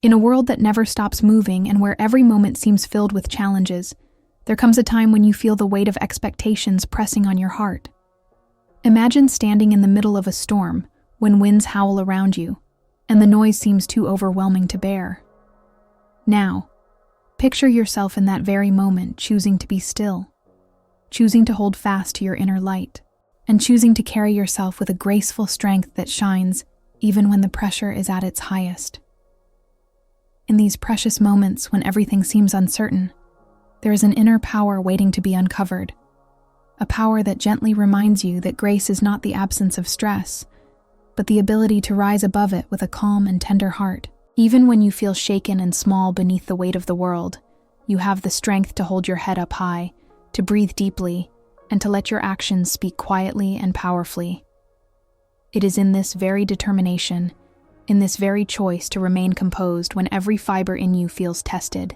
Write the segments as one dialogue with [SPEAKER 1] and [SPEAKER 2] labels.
[SPEAKER 1] In a world that never stops moving and where every moment seems filled with challenges, there comes a time when you feel the weight of expectations pressing on your heart. Imagine standing in the middle of a storm when winds howl around you and the noise seems too overwhelming to bear. Now, picture yourself in that very moment choosing to be still, choosing to hold fast to your inner light, and choosing to carry yourself with a graceful strength that shines even when the pressure is at its highest. In these precious moments when everything seems uncertain, there is an inner power waiting to be uncovered, a power that gently reminds you that grace is not the absence of stress, but the ability to rise above it with a calm and tender heart. Even when you feel shaken and small beneath the weight of the world, you have the strength to hold your head up high, to breathe deeply, and to let your actions speak quietly and powerfully. It is in this very determination, in this very choice to remain composed when every fiber in you feels tested,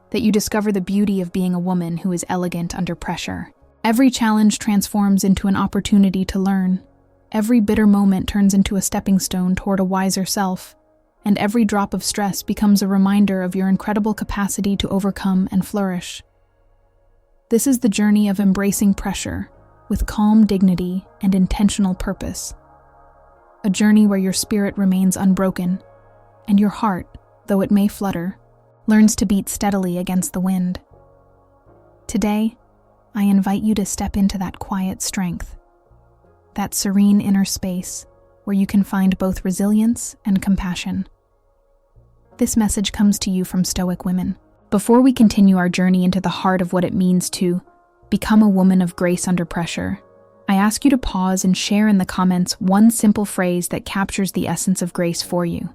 [SPEAKER 1] that you discover the beauty of being a woman who is elegant under pressure. Every challenge transforms into an opportunity to learn. Every bitter moment turns into a stepping stone toward a wiser self, and every drop of stress becomes a reminder of your incredible capacity to overcome and flourish. This is the journey of embracing pressure with calm dignity and intentional purpose. A journey where your spirit remains unbroken, and your heart, though it may flutter, learns to beat steadily against the wind. Today, I invite you to step into that quiet strength, that serene inner space where you can find both resilience and compassion. This message comes to you from Stoic Women. Before we continue our journey into the heart of what it means to become a woman of grace under pressure, I ask you to pause and share in the comments one simple phrase that captures the essence of grace for you.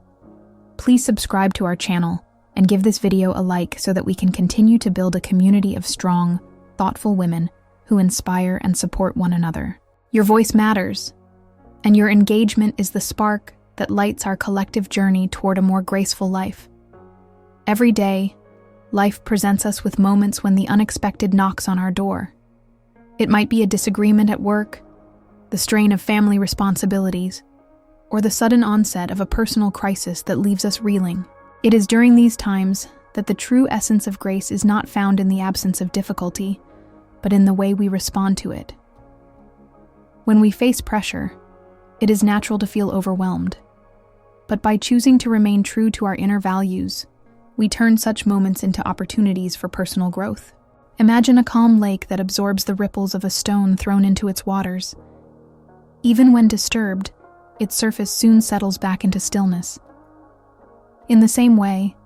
[SPEAKER 1] Please subscribe to our channel and give this video a like so that we can continue to build a community of strong, thoughtful women who inspire and support one another. Your voice matters, and your engagement is the spark that lights our collective journey toward a more graceful life. Every day, life presents us with moments when the unexpected knocks on our door. It might be a disagreement at work, the strain of family responsibilities, or the sudden onset of a personal crisis that leaves us reeling. It is during these times that the true essence of grace is not found in the absence of difficulty, but in the way we respond to it. When we face pressure, it is natural to feel overwhelmed. But by choosing to remain true to our inner values, we turn such moments into opportunities for personal growth. Imagine a calm lake that absorbs the ripples of a stone thrown into its waters. Even when disturbed, its surface soon settles back into stillness. In the same way,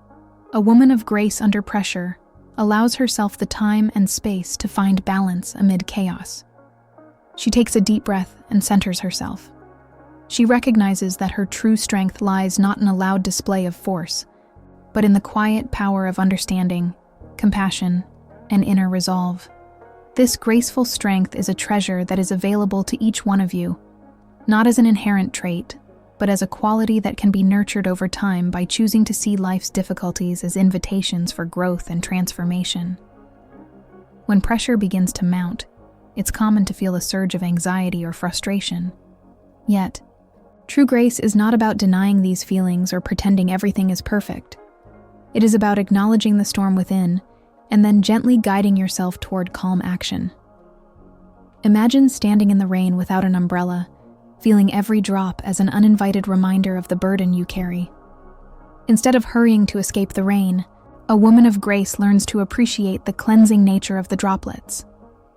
[SPEAKER 1] a woman of grace under pressure allows herself the time and space to find balance amid chaos. She takes a deep breath and centers herself. She recognizes that her true strength lies not in a loud display of force, but in the quiet power of understanding, compassion, and inner resolve. This graceful strength is a treasure that is available to each one of you, not as an inherent trait, but as a quality that can be nurtured over time by choosing to see life's difficulties as invitations for growth and transformation. When pressure begins to mount, it's common to feel a surge of anxiety or frustration. Yet, true grace is not about denying these feelings or pretending everything is perfect. It is about acknowledging the storm within and then gently guiding yourself toward calm action. Imagine standing in the rain without an umbrella, feeling every drop as an uninvited reminder of the burden you carry. Instead of hurrying to escape the rain, a woman of grace learns to appreciate the cleansing nature of the droplets,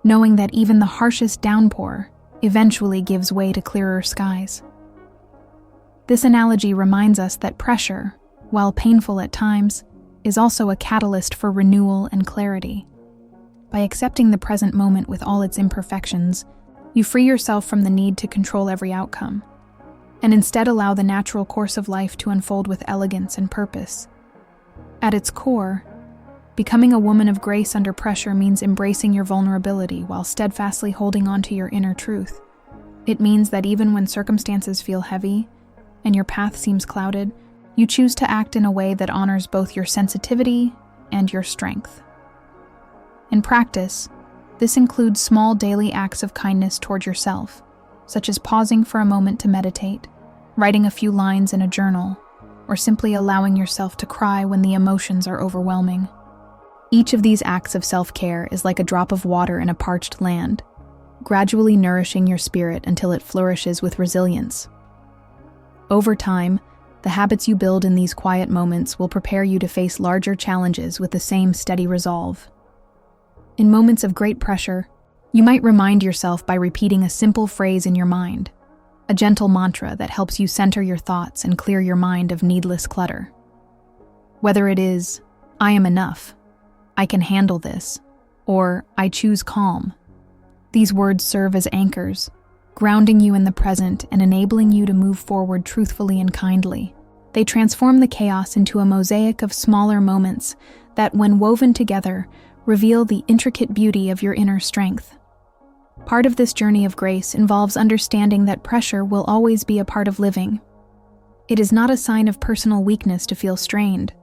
[SPEAKER 1] knowing that even the harshest downpour eventually gives way to clearer skies. This analogy reminds us that pressure, while painful at times, is also a catalyst for renewal and clarity. By accepting the present moment with all its imperfections, you free yourself from the need to control every outcome, and instead allow the natural course of life to unfold with elegance and purpose. At its core, becoming a woman of grace under pressure means embracing your vulnerability while steadfastly holding on to your inner truth. It means that even when circumstances feel heavy and your path seems clouded, you choose to act in a way that honors both your sensitivity and your strength. In practice, this includes small daily acts of kindness toward yourself, such as pausing for a moment to meditate, writing a few lines in a journal, or simply allowing yourself to cry when the emotions are overwhelming. Each of these acts of self-care is like a drop of water in a parched land, gradually nourishing your spirit until it flourishes with resilience. Over time, the habits you build in these quiet moments will prepare you to face larger challenges with the same steady resolve. In moments of great pressure, you might remind yourself by repeating a simple phrase in your mind, a gentle mantra that helps you center your thoughts and clear your mind of needless clutter. Whether it is, "I am enough," "I can handle this," or "I choose calm," these words serve as anchors, grounding you in the present and enabling you to move forward truthfully and kindly. They transform the chaos into a mosaic of smaller moments that, when woven together, reveal the intricate beauty of your inner strength. Part of this journey of grace involves understanding that pressure will always be a part of living. It is not a sign of personal weakness to feel strained.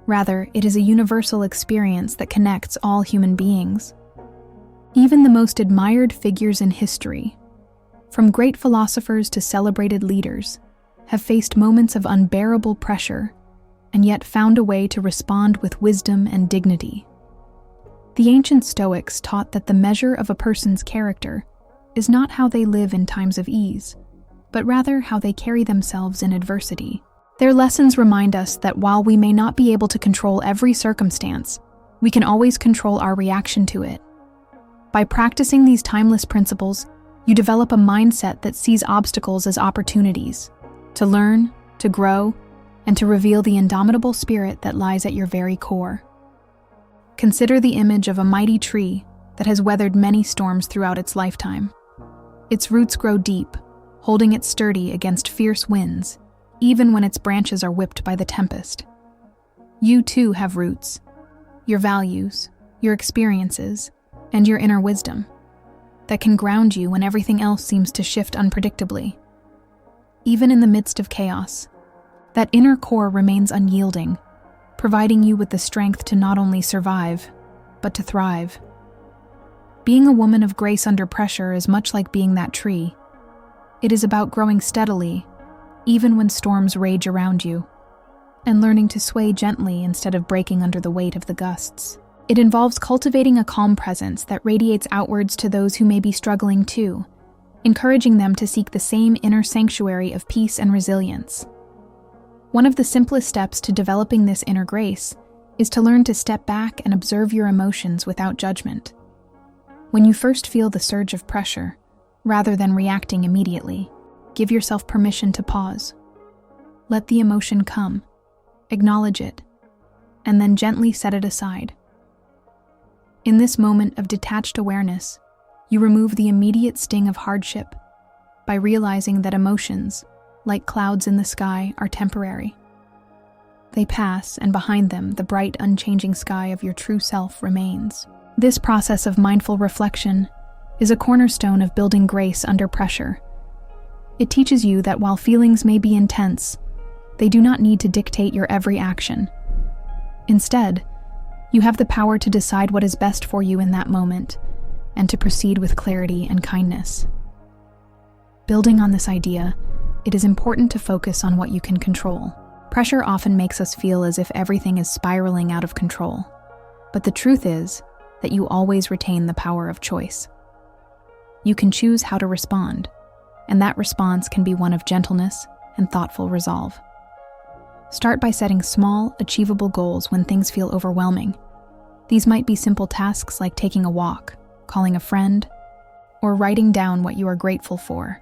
[SPEAKER 1] Rather, it is a universal experience that connects all human beings. Even the most admired figures in history, from great philosophers to celebrated leaders, have faced moments of unbearable pressure and yet found a way to respond with wisdom and dignity. The ancient Stoics taught that the measure of a person's character is not how they live in times of ease, but rather how they carry themselves in adversity. Their lessons remind us that while we may not be able to control every circumstance, we can always control our reaction to it. By practicing these timeless principles, you develop a mindset that sees obstacles as opportunities to learn, to grow, and to reveal the indomitable spirit that lies at your very core. Consider the image of a mighty tree that has weathered many storms throughout its lifetime. Its roots grow deep, holding it sturdy against fierce winds, even when its branches are whipped by the tempest. You too have roots, your values, your experiences, and your inner wisdom that can ground you when everything else seems to shift unpredictably. Even in the midst of chaos, that inner core remains unyielding, providing you with the strength to not only survive, but to thrive. Being a woman of grace under pressure is much like being that tree. It is about growing steadily, even when storms rage around you, and learning to sway gently instead of breaking under the weight of the gusts. It involves cultivating a calm presence that radiates outwards to those who may be struggling too, encouraging them to seek the same inner sanctuary of peace and resilience. One of the simplest steps to developing this inner grace is to learn to step back and observe your emotions without judgment. When you first feel the surge of pressure, rather than reacting immediately, give yourself permission to pause. Let the emotion come, acknowledge it, and then gently set it aside. In this moment of detached awareness, you remove the immediate sting of hardship by realizing that emotions, like clouds in the sky, are temporary. They pass, and behind them, the bright, unchanging sky of your true self remains. This process of mindful reflection is a cornerstone of building grace under pressure. It teaches you that while feelings may be intense, they do not need to dictate your every action. Instead, you have the power to decide what is best for you in that moment and to proceed with clarity and kindness. Building on this idea, it is important to focus on what you can control. Pressure often makes us feel as if everything is spiraling out of control, but the truth is that you always retain the power of choice. You can choose how to respond, and that response can be one of gentleness and thoughtful resolve. Start by setting small, achievable goals when things feel overwhelming. These might be simple tasks like taking a walk, calling a friend, or writing down what you are grateful for.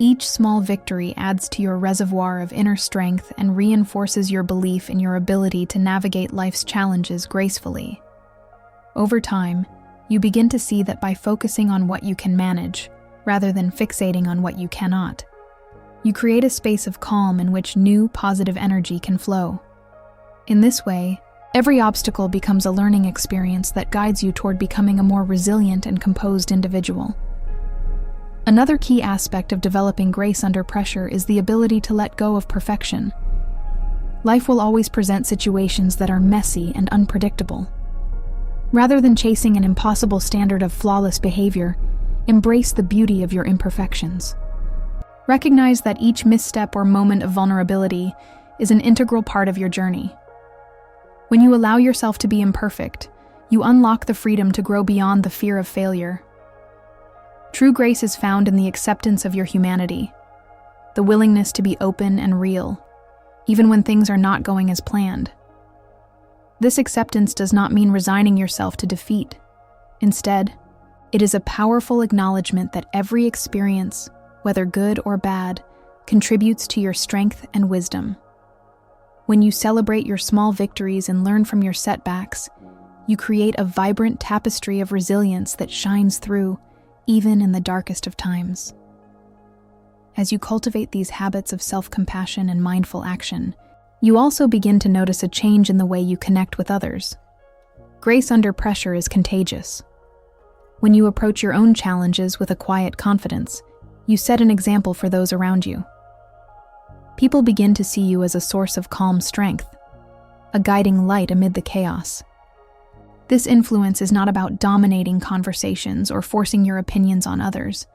[SPEAKER 1] Each small victory adds to your reservoir of inner strength and reinforces your belief in your ability to navigate life's challenges gracefully. Over time, you begin to see that by focusing on what you can manage, rather than fixating on what you cannot, you create a space of calm in which new, positive energy can flow. In this way, every obstacle becomes a learning experience that guides you toward becoming a more resilient and composed individual. Another key aspect of developing grace under pressure is the ability to let go of perfection. Life will always present situations that are messy and unpredictable. Rather than chasing an impossible standard of flawless behavior, embrace the beauty of your imperfections. Recognize that each misstep or moment of vulnerability is an integral part of your journey. When you allow yourself to be imperfect, you unlock the freedom to grow beyond the fear of failure. True grace is found in the acceptance of your humanity, the willingness to be open and real, even when things are not going as planned. This acceptance does not mean resigning yourself to defeat. Instead, it is a powerful acknowledgement that every experience, whether good or bad, contributes to your strength and wisdom. When you celebrate your small victories and learn from your setbacks, you create a vibrant tapestry of resilience that shines through, even in the darkest of times. As you cultivate these habits of self-compassion and mindful action, you also begin to notice a change in the way you connect with others. Grace under pressure is contagious. When you approach your own challenges with a quiet confidence, you set an example for those around you. People begin to see you as a source of calm strength, a guiding light amid the chaos. This influence is not about dominating conversations or forcing your opinions on others.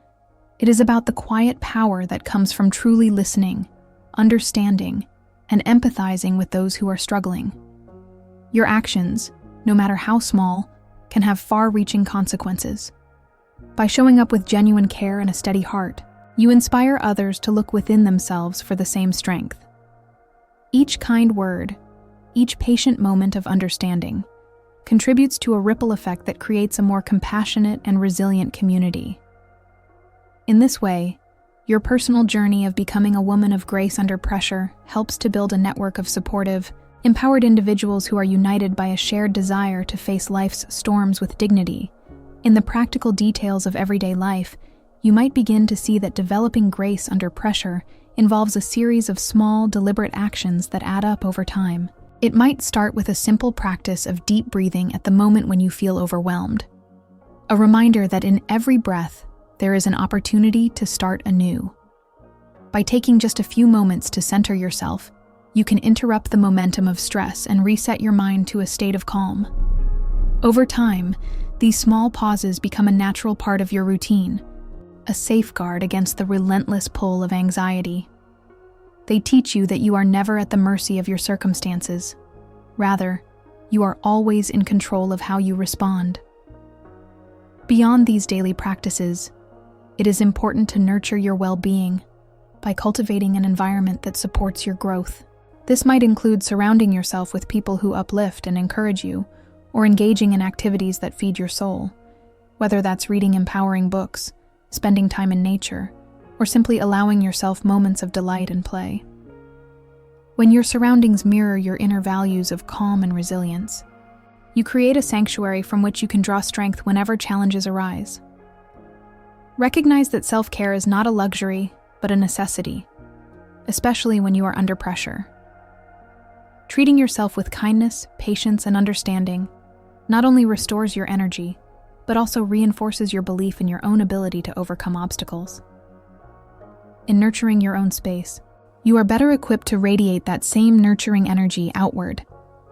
[SPEAKER 1] It is about the quiet power that comes from truly listening, understanding, and empathizing with those who are struggling. Your actions, no matter how small, can have far-reaching consequences. By showing up with genuine care and a steady heart, you inspire others to look within themselves for the same strength. Each kind word, each patient moment of understanding, contributes to a ripple effect that creates a more compassionate and resilient community. In this way, your personal journey of becoming a woman of grace under pressure helps to build a network of supportive, empowered individuals who are united by a shared desire to face life's storms with dignity. In the practical details of everyday life, you might begin to see that developing grace under pressure involves a series of small, deliberate actions that add up over time. It might start with a simple practice of deep breathing at the moment when you feel overwhelmed. A reminder that in every breath, there is an opportunity to start anew. By taking just a few moments to center yourself, you can interrupt the momentum of stress and reset your mind to a state of calm. Over time, these small pauses become a natural part of your routine, a safeguard against the relentless pull of anxiety. They teach you that you are never at the mercy of your circumstances. Rather, you are always in control of how you respond. Beyond these daily practices, it is important to nurture your well-being by cultivating an environment that supports your growth. This might include surrounding yourself with people who uplift and encourage you, or engaging in activities that feed your soul, whether that's reading empowering books, spending time in nature, or simply allowing yourself moments of delight and play. When your surroundings mirror your inner values of calm and resilience, you create a sanctuary from which you can draw strength whenever challenges arise. Recognize that self-care is not a luxury, but a necessity, especially when you are under pressure. Treating yourself with kindness, patience, and understanding not only restores your energy, but also reinforces your belief in your own ability to overcome obstacles. In nurturing your own space, you are better equipped to radiate that same nurturing energy outward,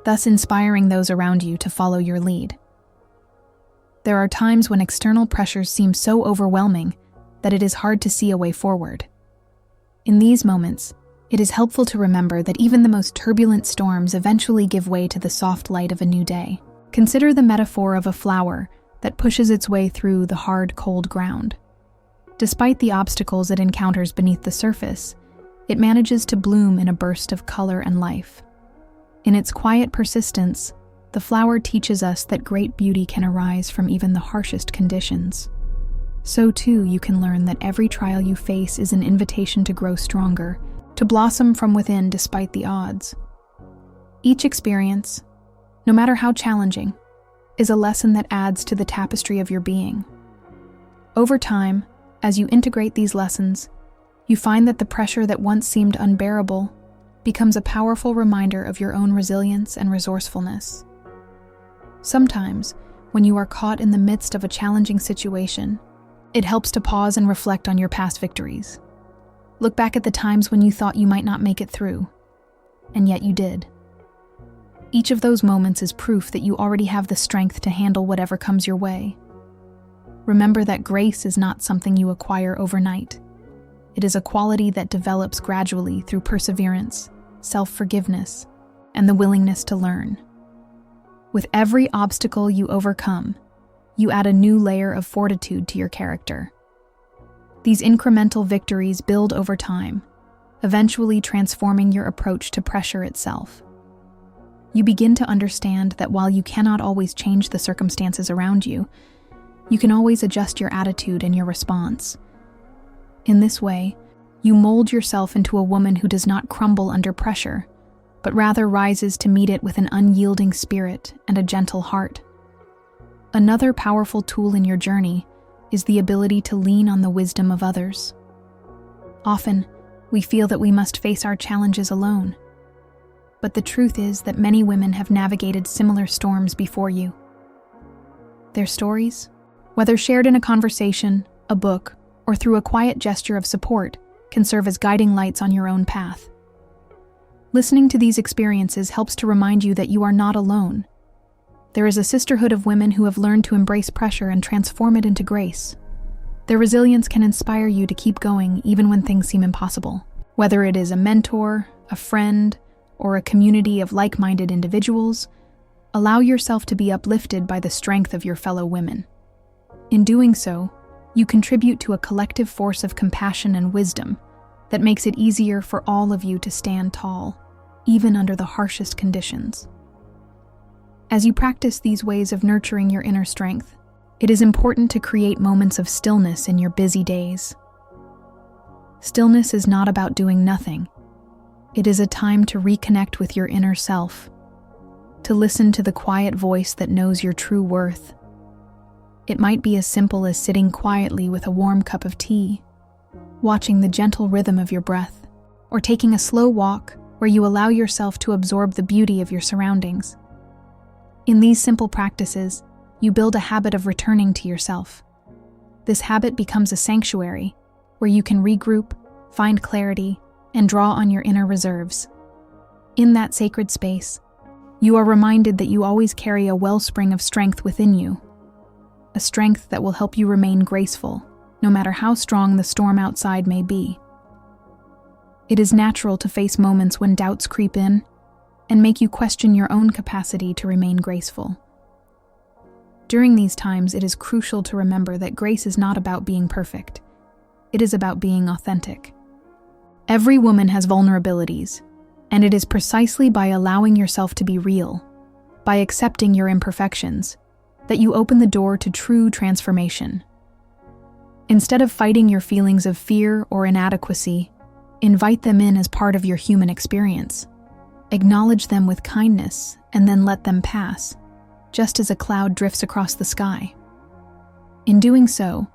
[SPEAKER 1] thus inspiring those around you to follow your lead. There are times when external pressures seem so overwhelming that it is hard to see a way forward. In these moments, it is helpful to remember that even the most turbulent storms eventually give way to the soft light of a new day. Consider the metaphor of a flower that pushes its way through the hard, cold ground. Despite the obstacles it encounters beneath the surface, it manages to bloom in a burst of color and life. In its quiet persistence, the flower teaches us that great beauty can arise from even the harshest conditions. So too, you can learn that every trial you face is an invitation to grow stronger, to blossom from within despite the odds. Each experience, no matter how challenging, is a lesson that adds to the tapestry of your being. Over time, as you integrate these lessons, you find that the pressure that once seemed unbearable becomes a powerful reminder of your own resilience and resourcefulness. Sometimes, when you are caught in the midst of a challenging situation, it helps to pause and reflect on your past victories. Look back at the times when you thought you might not make it through, and yet you did. Each of those moments is proof that you already have the strength to handle whatever comes your way. Remember that grace is not something you acquire overnight. It is a quality that develops gradually through perseverance, self-forgiveness, and the willingness to learn. With every obstacle you overcome, you add a new layer of fortitude to your character. These incremental victories build over time, eventually transforming your approach to pressure itself. You begin to understand that while you cannot always change the circumstances around you, you can always adjust your attitude and your response. In this way, you mold yourself into a woman who does not crumble under pressure, but rather rises to meet it with an unyielding spirit and a gentle heart. Another powerful tool in your journey is the ability to lean on the wisdom of others. Often, we feel that we must face our challenges alone. But the truth is that many women have navigated similar storms before you. Their stories, whether shared in a conversation, a book, or through a quiet gesture of support, can serve as guiding lights on your own path. Listening to these experiences helps to remind you that you are not alone. There is a sisterhood of women who have learned to embrace pressure and transform it into grace. Their resilience can inspire you to keep going even when things seem impossible. Whether it is a mentor, a friend, or a community of like-minded individuals, allow yourself to be uplifted by the strength of your fellow women. In doing so, you contribute to a collective force of compassion and wisdom that makes it easier for all of you to stand tall, even under the harshest conditions. As you practice these ways of nurturing your inner strength, it is important to create moments of stillness in your busy days. Stillness is not about doing nothing. It is a time to reconnect with your inner self, to listen to the quiet voice that knows your true worth. It might be as simple as sitting quietly with a warm cup of tea, watching the gentle rhythm of your breath, or taking a slow walk where you allow yourself to absorb the beauty of your surroundings. In these simple practices, you build a habit of returning to yourself. This habit becomes a sanctuary where you can regroup, find clarity, and draw on your inner reserves. In that sacred space, you are reminded that you always carry a wellspring of strength within you, a strength that will help you remain graceful, no matter how strong the storm outside may be. It is natural to face moments when doubts creep in and make you question your own capacity to remain graceful. During these times, it is crucial to remember that grace is not about being perfect. It is about being authentic. Every woman has vulnerabilities, and it is precisely by allowing yourself to be real, by accepting your imperfections, that you open the door to true transformation. Instead of fighting your feelings of fear or inadequacy, invite them in as part of your human experience. Acknowledge them with kindness and then let them pass, just as a cloud drifts across the sky. In doing so,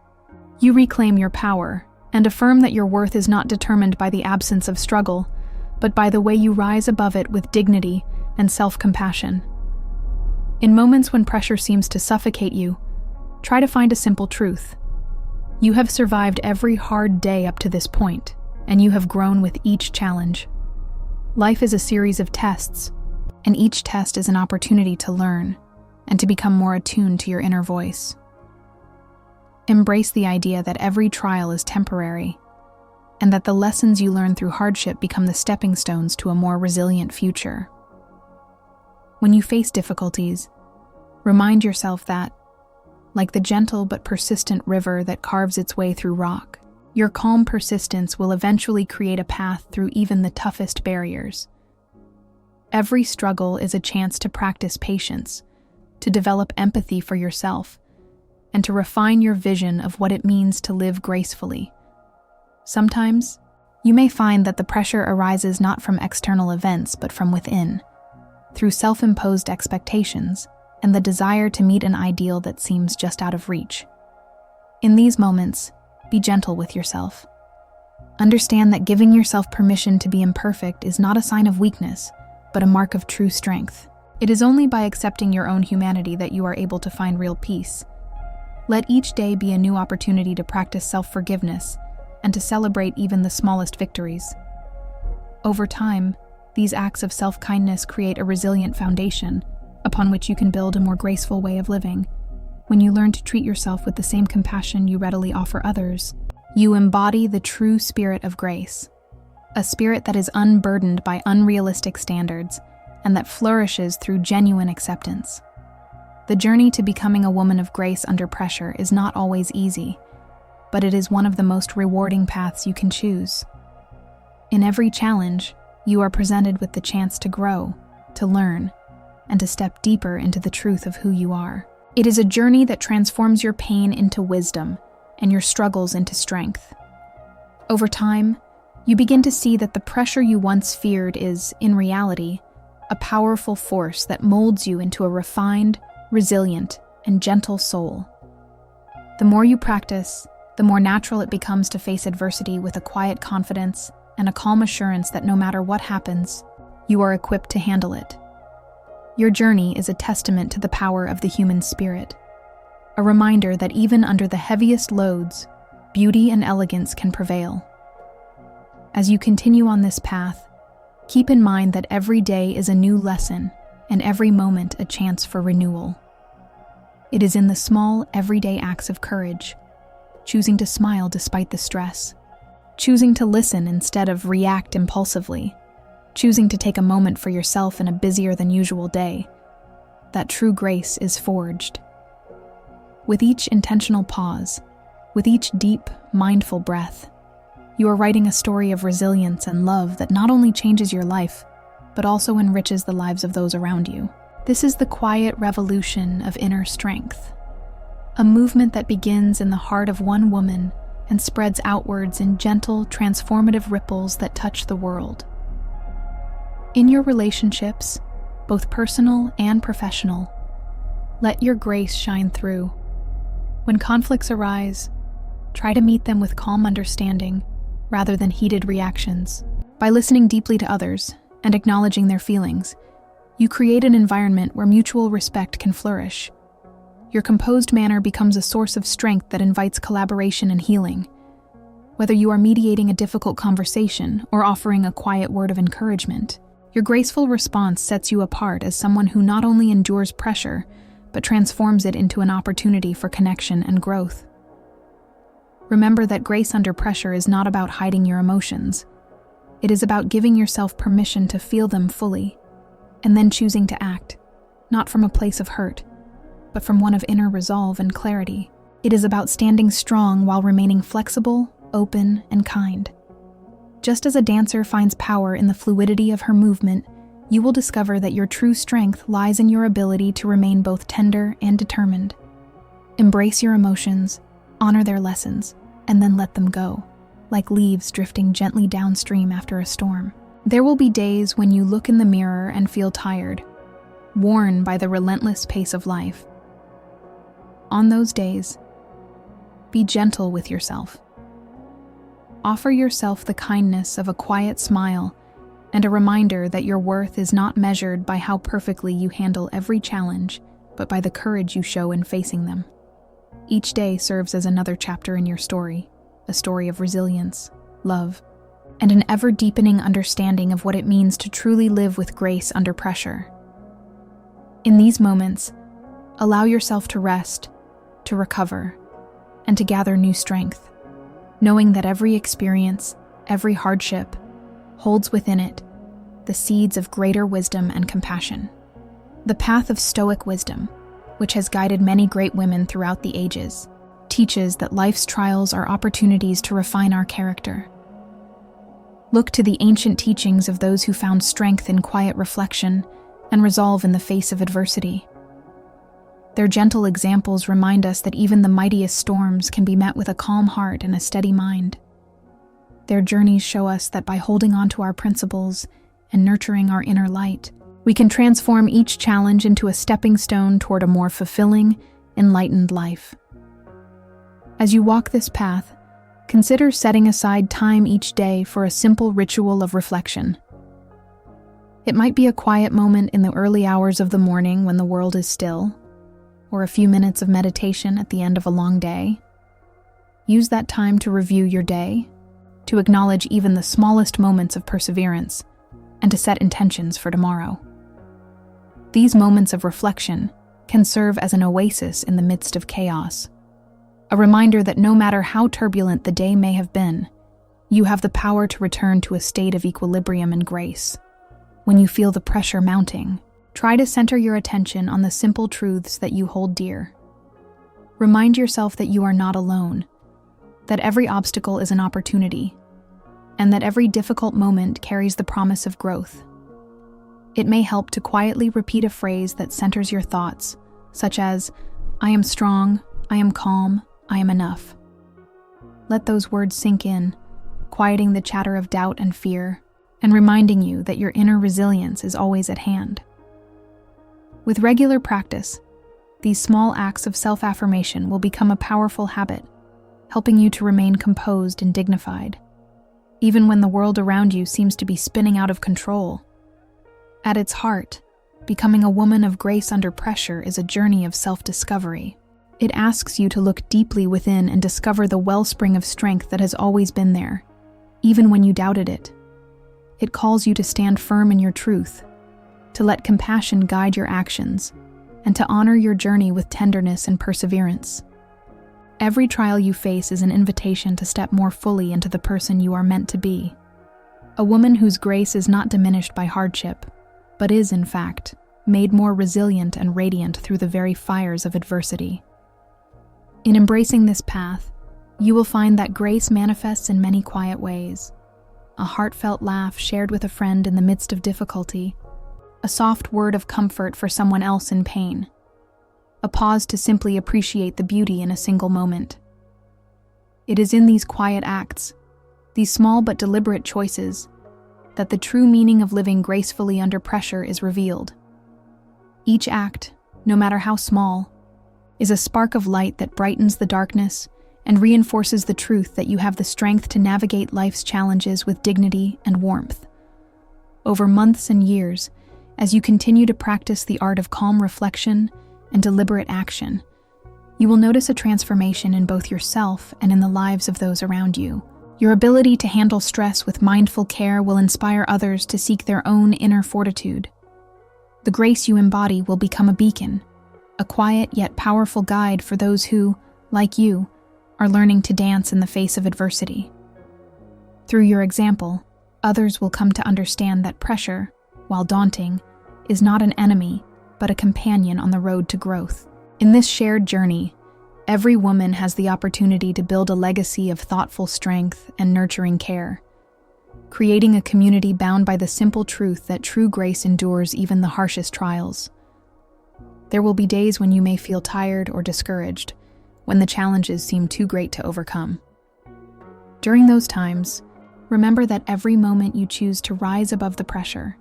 [SPEAKER 1] you reclaim your power and affirm that your worth is not determined by the absence of struggle, but by the way you rise above it with dignity and self-compassion. In moments when pressure seems to suffocate you, try to find a simple truth. You have survived every hard day up to this point, and you have grown with each challenge. Life is a series of tests, and each test is an opportunity to learn and to become more attuned to your inner voice. Embrace the idea that every trial is temporary, and that the lessons you learn through hardship become the stepping stones to a more resilient future. When you face difficulties, remind yourself that, like the gentle but persistent river that carves its way through rock, your calm persistence will eventually create a path through even the toughest barriers. Every struggle is a chance to practice patience, to develop empathy for yourself, and to refine your vision of what it means to live gracefully. Sometimes, you may find that the pressure arises not from external events but from within, through self-imposed expectations and the desire to meet an ideal that seems just out of reach. In these moments, be gentle with yourself. Understand that giving yourself permission to be imperfect is not a sign of weakness, but a mark of true strength. It is only by accepting your own humanity that you are able to find real peace. Let each day be a new opportunity to practice self-forgiveness and to celebrate even the smallest victories. Over time, these acts of self-kindness create a resilient foundation upon which you can build a more graceful way of living. When you learn to treat yourself with the same compassion you readily offer others, you embody the true spirit of grace, a spirit that is unburdened by unrealistic standards and that flourishes through genuine acceptance. The journey to becoming a woman of grace under pressure is not always easy, but it is one of the most rewarding paths you can choose. In every challenge, you are presented with the chance to grow, to learn, and to step deeper into the truth of who you are. It is a journey that transforms your pain into wisdom and your struggles into strength. Over time, you begin to see that the pressure you once feared is, in reality, a powerful force that molds you into a refined, resilient, and gentle soul. The more you practice, the more natural it becomes to face adversity with a quiet confidence and a calm assurance that no matter what happens, you are equipped to handle it. Your journey is a testament to the power of the human spirit, a reminder that even under the heaviest loads, beauty and elegance can prevail. As you continue on this path, keep in mind that every day is a new lesson and every moment a chance for renewal. It is in the small, everyday acts of courage, choosing to smile despite the stress, choosing to listen instead of react impulsively, choosing to take a moment for yourself in a busier than usual day, that true grace is forged. With each intentional pause, with each deep, mindful breath, you are writing a story of resilience and love that not only changes your life, but also enriches the lives of those around you. This is the quiet revolution of inner strength, a movement that begins in the heart of one woman and spreads outwards in gentle, transformative ripples that touch the world. In your relationships, both personal and professional, let your grace shine through. When conflicts arise, try to meet them with calm understanding rather than heated reactions. By listening deeply to others and acknowledging their feelings, you create an environment where mutual respect can flourish. Your composed manner becomes a source of strength that invites collaboration and healing. Whether you are mediating a difficult conversation or offering a quiet word of encouragement, your graceful response sets you apart as someone who not only endures pressure, but transforms it into an opportunity for connection and growth. Remember that grace under pressure is not about hiding your emotions. It is about giving yourself permission to feel them fully, and then choosing to act, not from a place of hurt, but from one of inner resolve and clarity. It is about standing strong while remaining flexible, open, and kind. Just as a dancer finds power in the fluidity of her movement, you will discover that your true strength lies in your ability to remain both tender and determined. Embrace your emotions, honor their lessons, and then let them go, like leaves drifting gently downstream after a storm. There will be days when you look in the mirror and feel tired, worn by the relentless pace of life. On those days, be gentle with yourself. Offer yourself the kindness of a quiet smile and a reminder that your worth is not measured by how perfectly you handle every challenge, but by the courage you show in facing them. Each day serves as another chapter in your story, a story of resilience, love, and an ever-deepening understanding of what it means to truly live with grace under pressure. In these moments, allow yourself to rest, to recover, and to gather new strength, knowing that every experience, every hardship, holds within it the seeds of greater wisdom and compassion. The path of Stoic wisdom, which has guided many great women throughout the ages, teaches that life's trials are opportunities to refine our character. Look to the ancient teachings of those who found strength in quiet reflection and resolve in the face of adversity. Their gentle examples remind us that even the mightiest storms can be met with a calm heart and a steady mind. Their journeys show us that by holding on to our principles and nurturing our inner light, we can transform each challenge into a stepping stone toward a more fulfilling, enlightened life. As you walk this path, consider setting aside time each day for a simple ritual of reflection. It might be a quiet moment in the early hours of the morning when the world is still, or a few minutes of meditation at the end of a long day. Use that time to review your day, to acknowledge even the smallest moments of perseverance, and to set intentions for tomorrow. These moments of reflection can serve as an oasis in the midst of chaos, a reminder that no matter how turbulent the day may have been, You have the power to return to a state of equilibrium and grace. When you feel the pressure mounting, try to center your attention on the simple truths that you hold dear. Remind yourself that you are not alone, that every obstacle is an opportunity, and that every difficult moment carries the promise of growth. It may help to quietly repeat a phrase that centers your thoughts, such as, "I am strong, I am calm, I am enough." Let those words sink in, quieting the chatter of doubt and fear, and reminding you that your inner resilience is always at hand. With regular practice, these small acts of self-affirmation will become a powerful habit, helping you to remain composed and dignified, even when the world around you seems to be spinning out of control. At its heart, becoming a woman of grace under pressure is a journey of self-discovery. It asks you to look deeply within and discover the wellspring of strength that has always been there, even when you doubted it. It calls you to stand firm in your truth, to let compassion guide your actions, and to honor your journey with tenderness and perseverance. Every trial you face is an invitation to step more fully into the person you are meant to be. A woman whose grace is not diminished by hardship, but is, in fact, made more resilient and radiant through the very fires of adversity. In embracing this path, you will find that grace manifests in many quiet ways. A heartfelt laugh shared with a friend in the midst of difficulty, a soft word of comfort for someone else in pain, a pause to simply appreciate the beauty in a single moment. It is in these quiet acts, these small but deliberate choices, that the true meaning of living gracefully under pressure is revealed. Each act, no matter how small, is a spark of light that brightens the darkness and reinforces the truth that you have the strength to navigate life's challenges with dignity and warmth. Over months and years, as you continue to practice the art of calm reflection and deliberate action, you will notice a transformation in both yourself and in the lives of those around you. Your ability to handle stress with mindful care will inspire others to seek their own inner fortitude. The grace you embody will become a beacon, a quiet yet powerful guide for those who, like you, are learning to dance in the face of adversity. Through your example, others will come to understand that pressure, while daunting, is not an enemy, but a companion on the road to growth. In this shared journey, every woman has the opportunity to build a legacy of thoughtful strength and nurturing care, creating a community bound by the simple truth that true grace endures even the harshest trials. There will be days when you may feel tired or discouraged, when the challenges seem too great to overcome. During those times, remember that every moment you choose to rise above the pressure,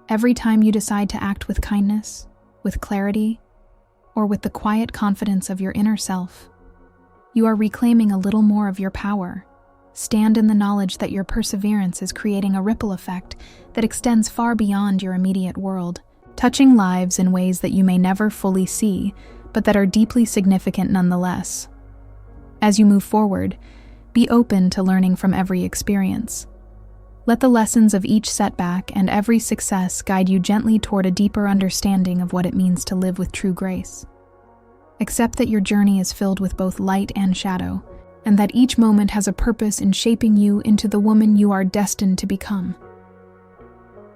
[SPEAKER 1] every time you decide to act with kindness, with clarity, or with the quiet confidence of your inner self, you are reclaiming a little more of your power. Stand in the knowledge that your perseverance is creating a ripple effect that extends far beyond your immediate world, touching lives in ways that you may never fully see, but that are deeply significant nonetheless. As you move forward, be open to learning from every experience. Let the lessons of each setback and every success guide you gently toward a deeper understanding of what it means to live with true grace. Accept that your journey is filled with both light and shadow, and that each moment has a purpose in shaping you into the woman you are destined to become.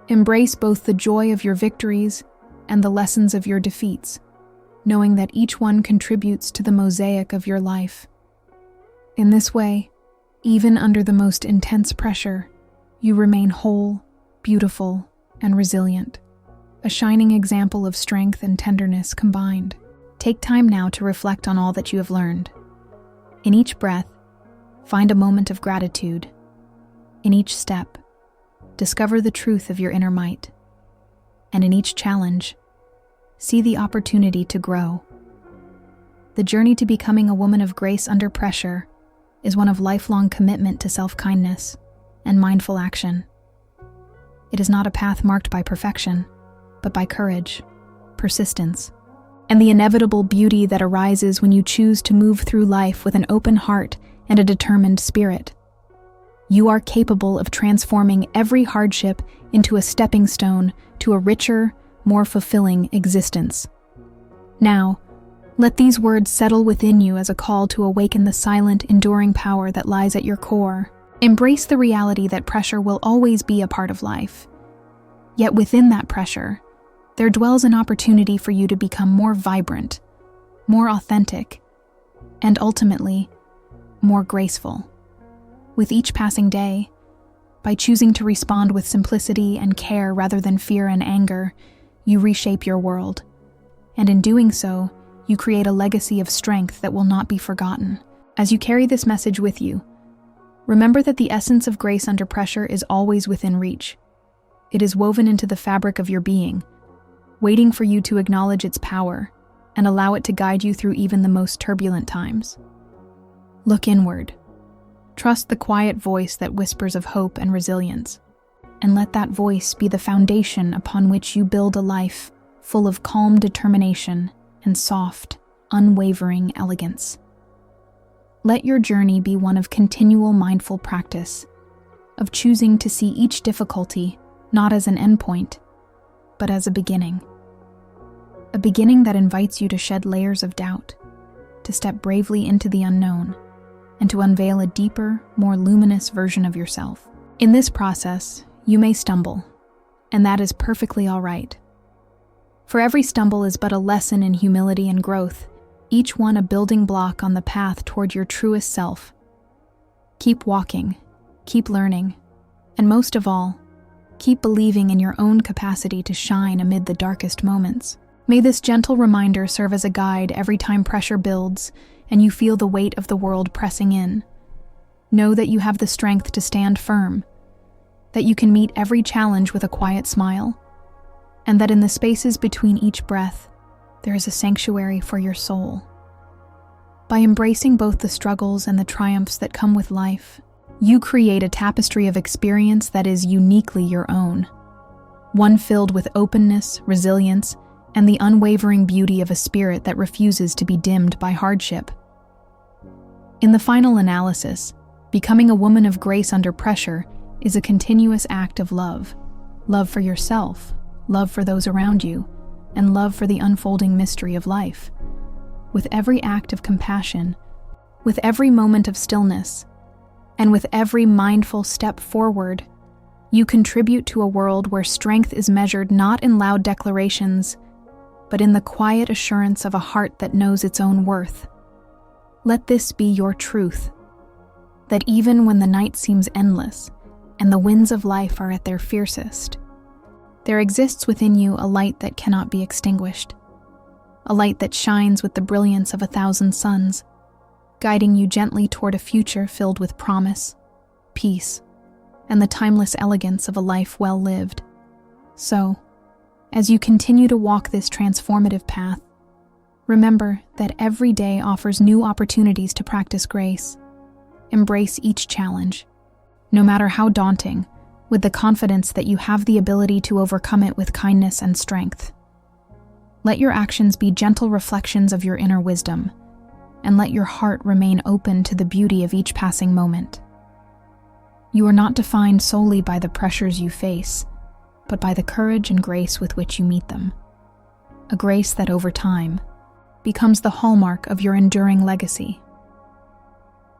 [SPEAKER 1] Embrace both the joy of your victories and the lessons of your defeats, knowing that each one contributes to the mosaic of your life. In this way, even under the most intense pressure, you remain whole, beautiful, and resilient, a shining example of strength and tenderness combined. Take time now to reflect on all that you have learned. In each breath, find a moment of gratitude. In each step, discover the truth of your inner might. And in each challenge, see the opportunity to grow. The journey to becoming a woman of grace under pressure is one of lifelong commitment to self-kindness and mindful action. It is not a path marked by perfection, but by courage, persistence, and the inevitable beauty that arises when you choose to move through life with an open heart and a determined spirit. You are capable of transforming every hardship into a stepping stone to a richer, more fulfilling existence. Now, let these words settle within you as a call to awaken the silent, enduring power that lies at your core. Embrace the reality that pressure will always be a part of life. Yet within that pressure, there dwells an opportunity for you to become more vibrant, more authentic, and ultimately, more graceful. With each passing day, by choosing to respond with simplicity and care rather than fear and anger, you reshape your world. And in doing so, you create a legacy of strength that will not be forgotten. As you carry this message with you, remember that the essence of grace under pressure is always within reach. It is woven into the fabric of your being, waiting for you to acknowledge its power and allow it to guide you through even the most turbulent times. Look inward. Trust the quiet voice that whispers of hope and resilience, and let that voice be the foundation upon which you build a life full of calm determination and soft, unwavering elegance. Let your journey be one of continual mindful practice, of choosing to see each difficulty not as an endpoint, but as a beginning. A beginning that invites you to shed layers of doubt, to step bravely into the unknown, and to unveil a deeper, more luminous version of yourself. In this process, you may stumble, and that is perfectly all right. For every stumble is but a lesson in humility and growth, each one a building block on the path toward your truest self. Keep walking, keep learning, and most of all, keep believing in your own capacity to shine amid the darkest moments. May this gentle reminder serve as a guide every time pressure builds and you feel the weight of the world pressing in. Know that you have the strength to stand firm, that you can meet every challenge with a quiet smile, and that in the spaces between each breath, there is a sanctuary for your soul. By embracing both the struggles and the triumphs that come with life, you create a tapestry of experience that is uniquely your own, one filled with openness, resilience, and the unwavering beauty of a spirit that refuses to be dimmed by hardship. In the final analysis, becoming a woman of grace under pressure is a continuous act of love. Love for yourself, love for those around you, and love for the unfolding mystery of life. With every act of compassion, with every moment of stillness, and with every mindful step forward, you contribute to a world where strength is measured not in loud declarations, but in the quiet assurance of a heart that knows its own worth. Let this be your truth, that even when the night seems endless and the winds of life are at their fiercest, there exists within you a light that cannot be extinguished, a light that shines with the brilliance of 1,000 suns, guiding you gently toward a future filled with promise, peace, and the timeless elegance of a life well lived. So, as you continue to walk this transformative path, remember that every day offers new opportunities to practice grace. Embrace each challenge, no matter how daunting, with the confidence that you have the ability to overcome it with kindness and strength. Let your actions be gentle reflections of your inner wisdom, and let your heart remain open to the beauty of each passing moment. You are not defined solely by the pressures you face, but by the courage and grace with which you meet them. A grace that over time becomes the hallmark of your enduring legacy.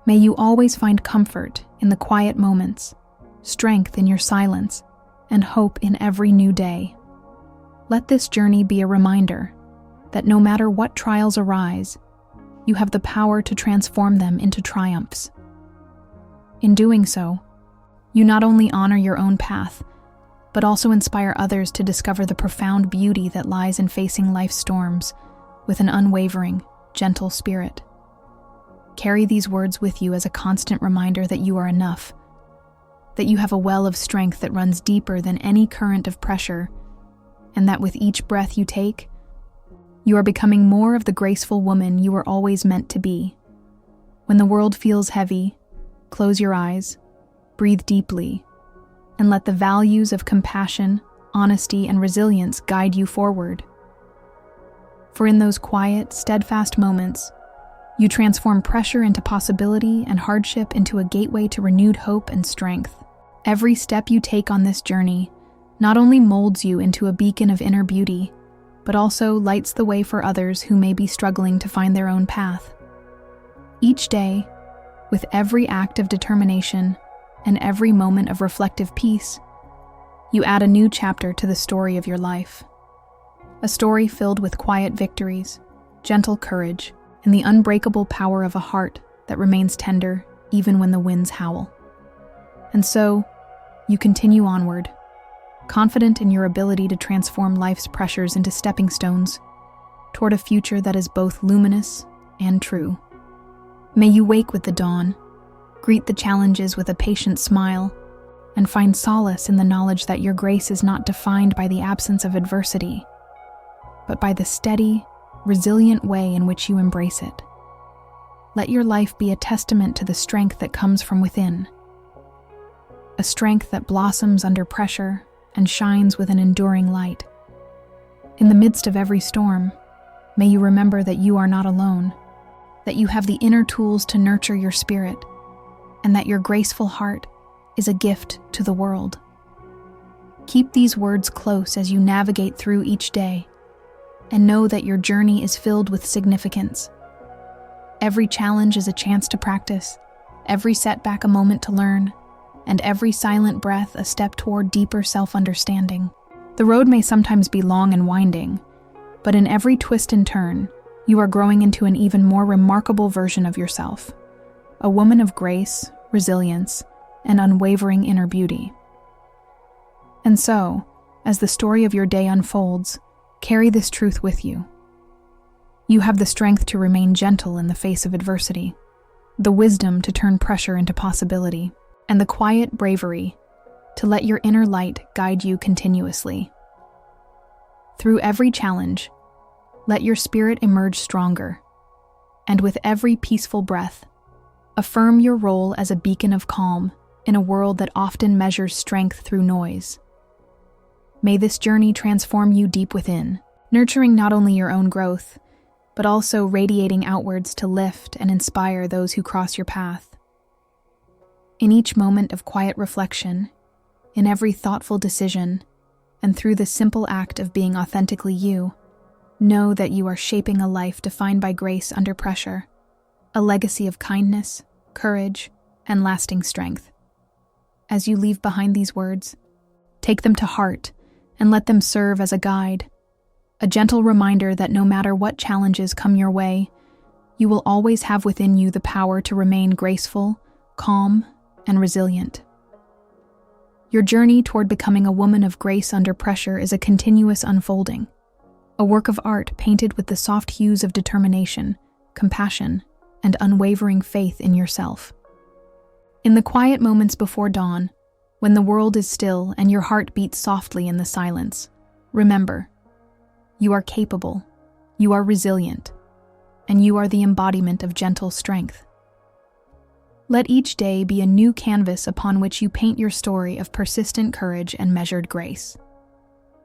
[SPEAKER 1] May you always find comfort in the quiet moments, strength in your silence, and hope in every new day. Let this journey be a reminder that no matter what trials arise, you have the power to transform them into triumphs. In doing so, you not only honor your own path, but also inspire others to discover the profound beauty that lies in facing life's storms with an unwavering, gentle spirit. Carry these words with you as a constant reminder that you are enough, that you have a well of strength that runs deeper than any current of pressure, and that with each breath you take, you are becoming more of the graceful woman you were always meant to be. When the world feels heavy, close your eyes, breathe deeply, and let the values of compassion, honesty, and resilience guide you forward. For in those quiet, steadfast moments, you transform pressure into possibility and hardship into a gateway to renewed hope and strength. Every step you take on this journey not only molds you into a beacon of inner beauty, but also lights the way for others who may be struggling to find their own path. Each day, with every act of determination, and every moment of reflective peace, you add a new chapter to the story of your life. A story filled with quiet victories, gentle courage, and the unbreakable power of a heart that remains tender even when the winds howl. And so, you continue onward, confident in your ability to transform life's pressures into stepping stones toward a future that is both luminous and true. May you wake with the dawn, greet the challenges with a patient smile, and find solace in the knowledge that your grace is not defined by the absence of adversity, but by the steady, resilient way in which you embrace it. Let your life be a testament to the strength that comes from within, a strength that blossoms under pressure and shines with an enduring light. In the midst of every storm, may you remember that you are not alone, that you have the inner tools to nurture your spirit, and that your graceful heart is a gift to the world. Keep these words close as you navigate through each day, and know that your journey is filled with significance. Every challenge is a chance to practice, every setback a moment to learn, and every silent breath a step toward deeper self-understanding. The road may sometimes be long and winding, but in every twist and turn, you are growing into an even more remarkable version of yourself, a woman of grace, resilience, and unwavering inner beauty. And so, as the story of your day unfolds, carry this truth with you. You have the strength to remain gentle in the face of adversity, the wisdom to turn pressure into possibility, and the quiet bravery to let your inner light guide you continuously. Through every challenge, let your spirit emerge stronger, and with every peaceful breath, affirm your role as a beacon of calm in a world that often measures strength through noise. May this journey transform you deep within, nurturing not only your own growth, but also radiating outwards to lift and inspire those who cross your path. In each moment of quiet reflection, in every thoughtful decision, and through the simple act of being authentically you, know that you are shaping a life defined by grace under pressure, a legacy of kindness, courage, and lasting strength. As you leave behind these words, take them to heart and let them serve as a guide, a gentle reminder that no matter what challenges come your way, you will always have within you the power to remain graceful, calm, and resilient. Your journey toward becoming a woman of grace under pressure is a continuous unfolding, a work of art painted with the soft hues of determination, compassion, and unwavering faith in yourself. In the quiet moments before dawn, when the world is still and your heart beats softly in the silence, remember, you are capable, you are resilient, and you are the embodiment of gentle strength. Let each day be a new canvas upon which you paint your story of persistent courage and measured grace.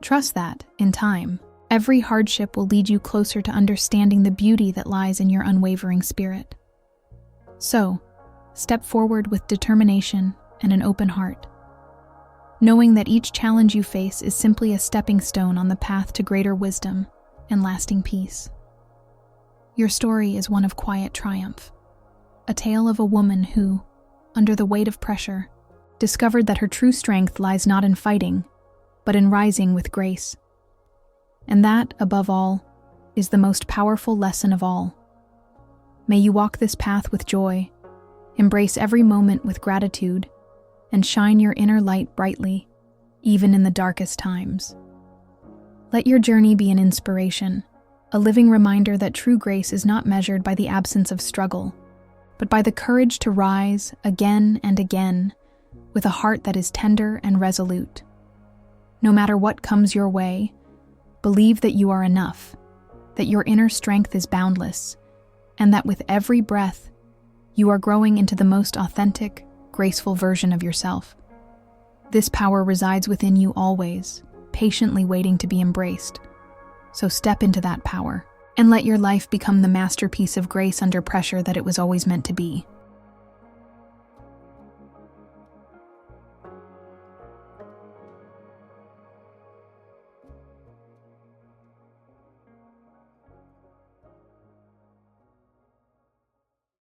[SPEAKER 1] Trust that, in time, every hardship will lead you closer to understanding the beauty that lies in your unwavering spirit. So, step forward with determination and an open heart, knowing that each challenge you face is simply a stepping stone on the path to greater wisdom and lasting peace. Your story is one of quiet triumph, a tale of a woman who, under the weight of pressure, discovered that her true strength lies not in fighting, but in rising with grace. And that, above all, is the most powerful lesson of all. May you walk this path with joy, embrace every moment with gratitude, and shine your inner light brightly, even in the darkest times. Let your journey be an inspiration, a living reminder that true grace is not measured by the absence of struggle, but by the courage to rise again and again with a heart that is tender and resolute. No matter what comes your way, believe that you are enough, that your inner strength is boundless, and that with every breath, you are growing into the most authentic, graceful version of yourself. This power resides within you always, patiently waiting to be embraced. So step into that power, and let your life become the masterpiece of grace under pressure that it was always meant to be.